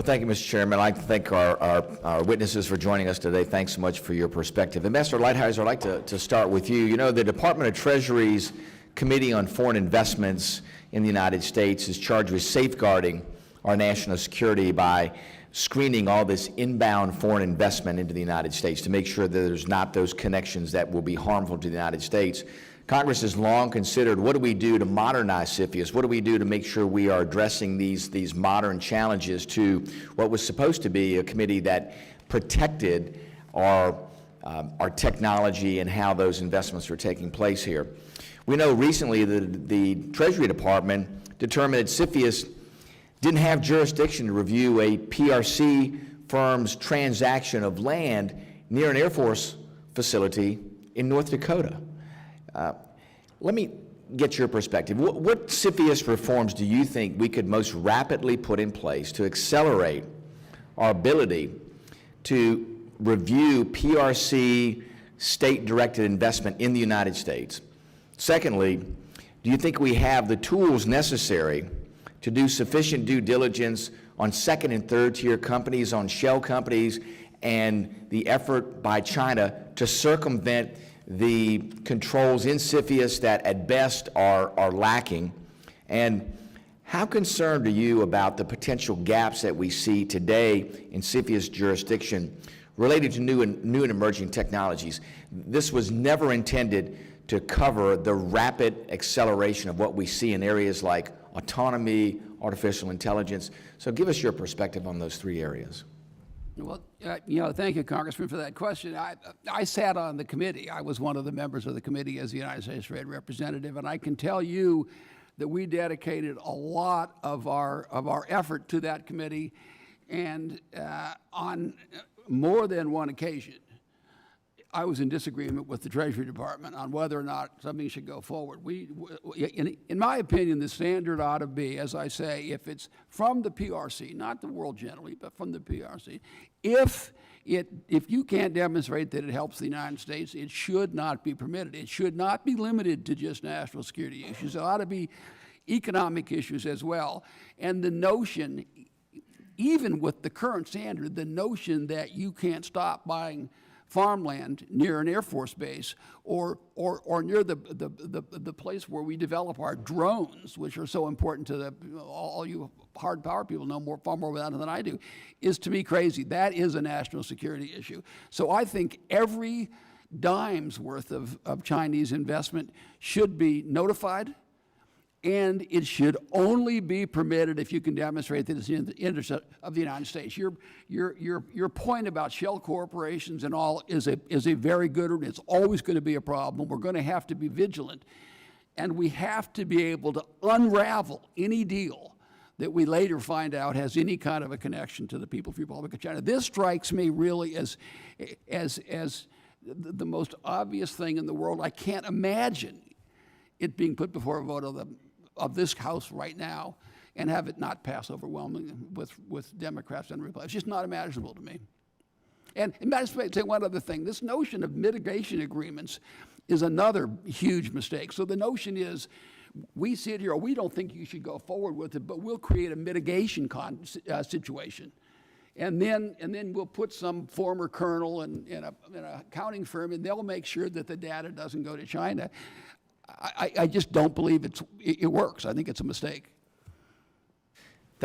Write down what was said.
Well, thank you, Mr. Chairman. I'd like to thank our witnesses for joining us today. Thanks so much for your perspective. Ambassador Lighthizer, I'd like to start with you. You know, the Department of Treasury's Committee on Foreign Investments in the United States is charged with safeguarding our national security by screening all this inbound foreign investment into the United States to make sure that there's not those connections that will be harmful to the United States. Congress has long considered, what do we do to modernize CFIUS? What do we do to make sure we are addressing these modern challenges to what was supposed to be a committee that protected our technology and how those investments were taking place here? We know recently the Treasury Department determined that CFIUS didn't have jurisdiction to review a PRC firm's transaction of land near an Air Force facility in North Dakota. Let me get your perspective. What CFIUS reforms do you think we could most rapidly put in place to accelerate our ability to review PRC state-directed investment in the United States? Secondly, do you think we have the tools necessary to do sufficient due diligence on second and third tier companies, on shell companies, and the effort by China to circumvent the controls in CFIUS that at best are lacking? And how concerned are you about the potential gaps that we see today in CFIUS jurisdiction related to new and emerging technologies? This was never intended to cover the rapid acceleration of what we see in areas like autonomy, artificial intelligence. So give us your perspective on those three areas. Well, thank you, Congressman, for that question. I sat on the committee. I was one of the members of the committee as the United States Trade Representative, and I can tell you that we dedicated a lot of our effort to that committee, and on more than one occasion, I was in disagreement with the Treasury Department on whether or not something should go forward. In my opinion, the standard ought to be, as I say, if it's from the PRC, not the world generally, but from the PRC, if you can't demonstrate that it helps the United States, it should not be permitted. It should not be limited to just national security issues. It ought to be economic issues as well. And the notion, even with the current standard, the notion that you can't stop buying farmland near an Air Force base or near the place where we develop our drones, which are so important to all you hard power people know far more about it than I do, is to me crazy. That is a national security issue. So I think every dime's worth of Chinese investment should be notified, and it should only be permitted if you can demonstrate that it's in the interest of the United States. Your point about shell corporations and all is a very good one. It's always going to be a problem. We're going to have to be vigilant, and we have to be able to unravel any deal that we later find out has any kind of a connection to the People's Republic of China. This strikes me really as the most obvious thing in the world. I can't imagine it being put before a vote of this House right now and have it not pass overwhelmingly with Democrats and Republicans. It's just not imaginable to me. And I just say one other thing. This notion of mitigation agreements is another huge mistake. So the notion is, we sit here, we don't think you should go forward with it, but we'll create a mitigation situation. And then we'll put some former colonel in an accounting firm, and they'll make sure that the data doesn't go to China. I just don't believe it works. I think it's a mistake.